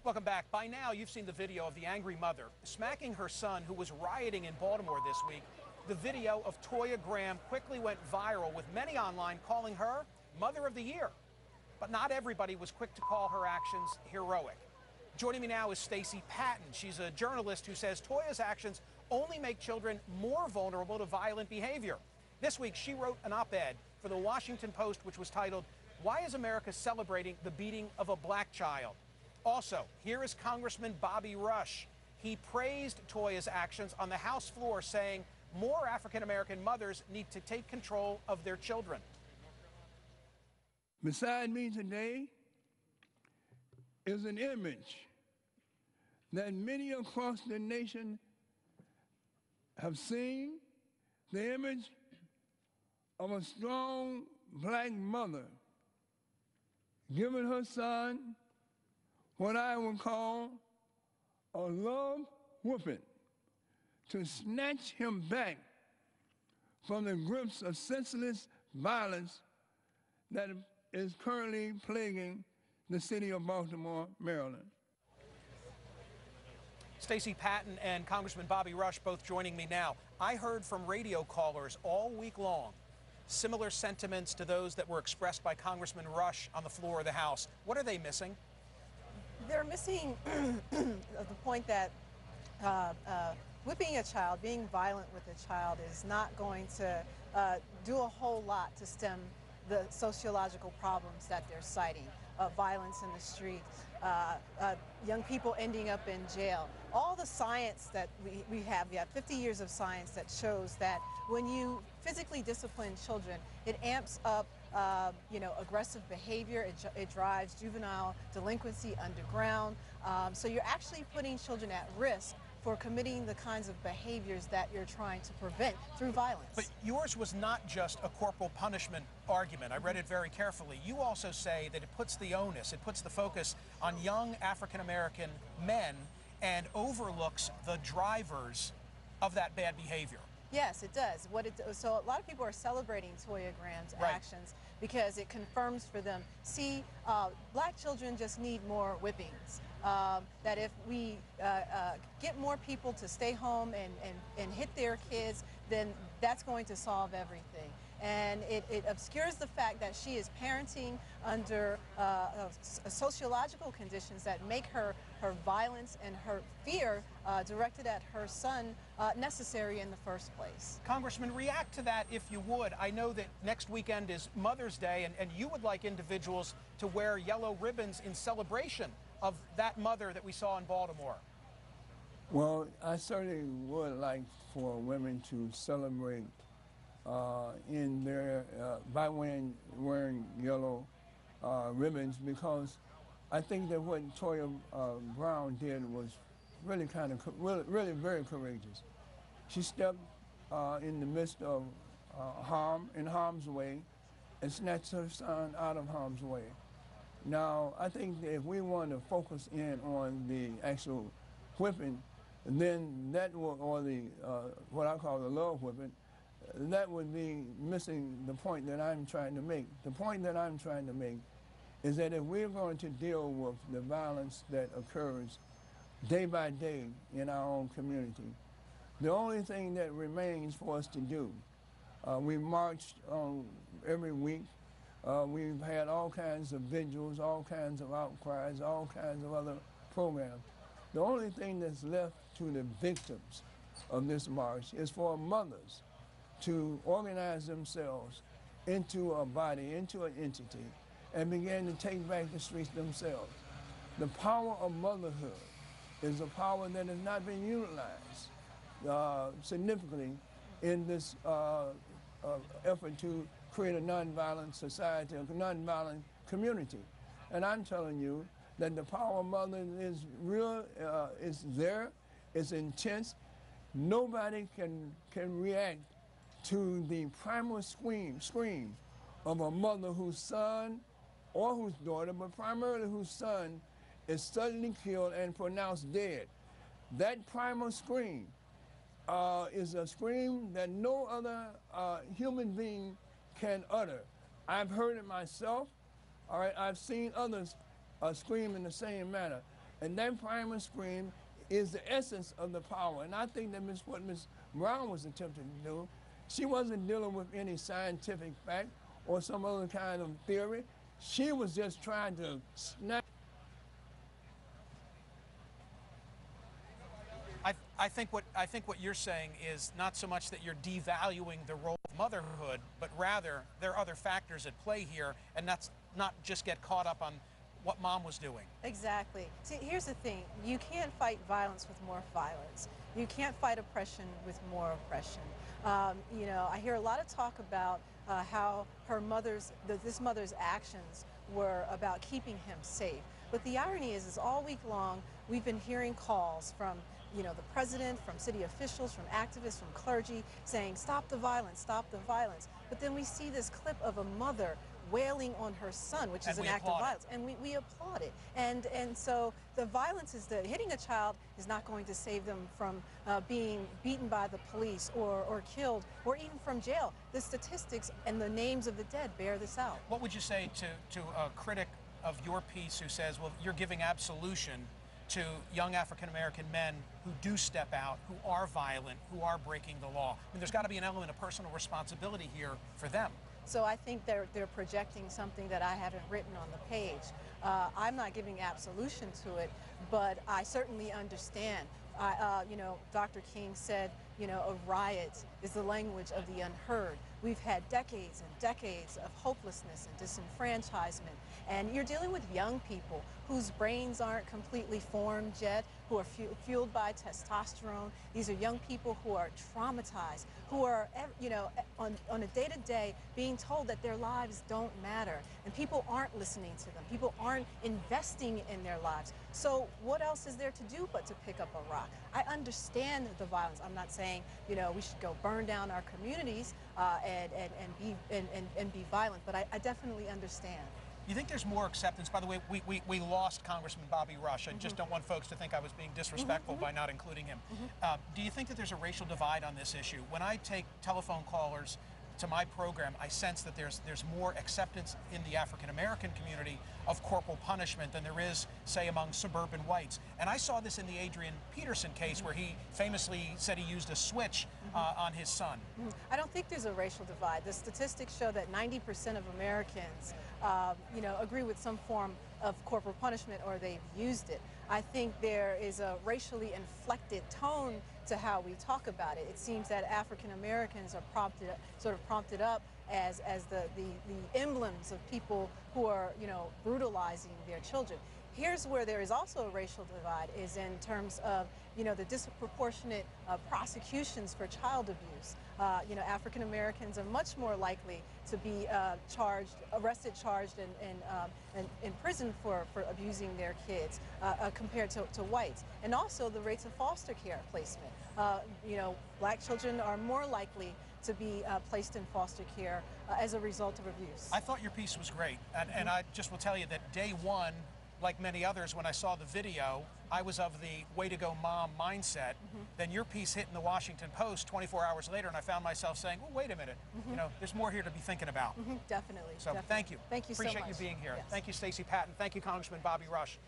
Welcome back. By now, you've seen the video of the angry mother smacking her son who was rioting in Baltimore this week. The video of Toya Graham quickly went viral, with many online calling her Mother of the Year. But not everybody was quick to call her actions heroic. Joining me now is Stacey Patton. She's a journalist who says Toya's actions only make children more vulnerable to violent behavior. This week, she wrote an op-ed for the Washington Post, which was titled, "Why is America Celebrating the Beating of a Black Child?" Also, here is Congressman Bobby Rush. He praised Toya's actions on the House floor, saying more African-American mothers need to take control of their children. Beside me today is an image that many across the nation have seen, the image of a strong black mother giving her son what I would call a love whooping to snatch him back from the grips of senseless violence that is currently plaguing the city of Baltimore, Maryland. Stacey Patton and Congressman Bobby Rush both joining me now. I heard from radio callers all week long similar sentiments to those that were expressed by Congressman Rush on the floor of the House. What are they missing? They're missing the point that whipping a child, being violent with a child, is not going to do a whole lot to stem the sociological problems that they're citing. Violence in the streets, young people ending up in jail. All the science that we have 50 years of science that shows that when you physically discipline children, it amps up aggressive behavior. It drives juvenile delinquency underground. So you're actually putting children at risk for committing the kinds of behaviors that you're trying to prevent through violence. But yours was not just a corporal punishment argument. I read it very carefully. You also say that it puts the onus, it puts the focus on young African-American men and overlooks the drivers of that bad behavior. Yes, it does. So a lot of people are celebrating Toya Graham's actions because it confirms for them, see, black children just need more whippings. That if we get more people to stay home and hit their kids, then that's going to solve everything. And it obscures the fact that she is parenting under sociological conditions that make her violence and her fear directed at her son necessary in the first place. Congressman, react to that if you would. I know that next weekend is Mother's Day, and you would like individuals to wear yellow ribbons in celebration of that mother that we saw in Baltimore. Well, I certainly would like for women to celebrate in their by wearing yellow ribbons, because I think that what Toya Brown did was really really very courageous. She stepped in the midst of harm's way, and snatched her son out of harm's way. Now, I think that if we want to focus in on the actual whipping, then that will, or the what I call the love whipping, that would be missing the point that I'm trying to make. The point that I'm trying to make is that if we're going to deal with the violence that occurs day by day in our own community, the only thing that remains for us to do, we marched every week. We've had all kinds of vigils, all kinds of outcries, all kinds of other programs. The only thing that's left to the victims of this march is for mothers to organize themselves into a body, into an entity, and begin to take back the streets themselves. The power of motherhood is a power that has not been utilized significantly in this effort to create a nonviolent society, a nonviolent community. And I'm telling you that the power of mother is real, is there, it's intense. Nobody can react to the primal scream of a mother whose son or whose daughter, but primarily whose son, is suddenly killed and pronounced dead. That primal scream is a scream that no other human being can utter. I've heard it myself. All right, I've seen others scream in the same manner. And that primal scream is the essence of the power. And I think that what Ms. Brown was attempting to do, she wasn't dealing with any scientific fact or some other kind of theory. She was just trying to snap. I think what you're saying is not so much that you're devaluing the role of motherhood, but rather there are other factors at play here, and that's not just get caught up on what mom was doing. Exactly. See, here's the thing. You can't fight violence with more violence. You can't fight oppression with more oppression. You know, I hear a lot of talk about how this mother's actions were about keeping him safe. But the irony is all week long, we've been hearing calls from, you know, the president, from city officials, from activists, from clergy, saying, stop the violence, stop the violence. But then we see this clip of a mother wailing on her son, which is an act of violence, and we applaud it. And so the violence is hitting a child is not going to save them from being beaten by the police or killed or even from jail. The statistics and the names of the dead bear this out. What would you say to a critic of your piece who says, well, you're giving absolution to young African-American men who do step out, who are violent, who are breaking the law? I mean, there's got to be an element of personal responsibility here for them. So I think they're projecting something that I haven't written on the page. I'm not giving absolution to it, but I certainly understand. You know, Dr. King said, you know, a riot is the language of the unheard. We've had decades and decades of hopelessness and disenfranchisement, and you're dealing with young people whose brains aren't completely formed yet, who are fueled by testosterone. These are young people who are traumatized, who are, you know, on a day-to-day being told that their lives don't matter, and people aren't listening to them. People aren't investing in their lives. So what else is there to do but to pick up a rock? I understand the violence. I'm not saying, you know, we should go burn down our communities and be violent, but I definitely understand. You think there's more acceptance? By the way, we lost Congressman Bobby Rush. I just don't want folks to think I was being disrespectful by not including him. Do you think that there's a racial divide on this issue? When I take telephone callers to my program, I sense that there's more acceptance in the African-American community of corporal punishment than there is, say, among suburban whites. And I saw this in the Adrian Peterson case where he famously said he used a switch on his son. I don't think there's a racial divide. The statistics show that 90% of Americans, you know, agree with some form of corporal punishment or they've used it. I think there is a racially inflected tone to how we talk about it. It seems that African Americans are prompted up as the emblems of people who are, you know, brutalizing their children. Here's where there is also a racial divide is in terms of, you know, the disproportionate prosecutions for child abuse. You know, African Americans are much more likely to be arrested, charged, and imprisoned for abusing their kids compared to whites. And also the rates of foster care placement. You know, black children are more likely to be placed in foster care as a result of abuse. I thought your piece was great, and I just will tell you that day one, like many others, when I saw the video, I was of the way to go mom mindset. Then your piece hit in the Washington Post 24 hours later, and I found myself saying, well, wait a minute, you know, there's more here to be thinking about. Definitely. So definitely. thank you. Thank you so much. Appreciate you being here. Yes. Thank you, Stacey Patton. Thank you, Congressman Bobby Rush.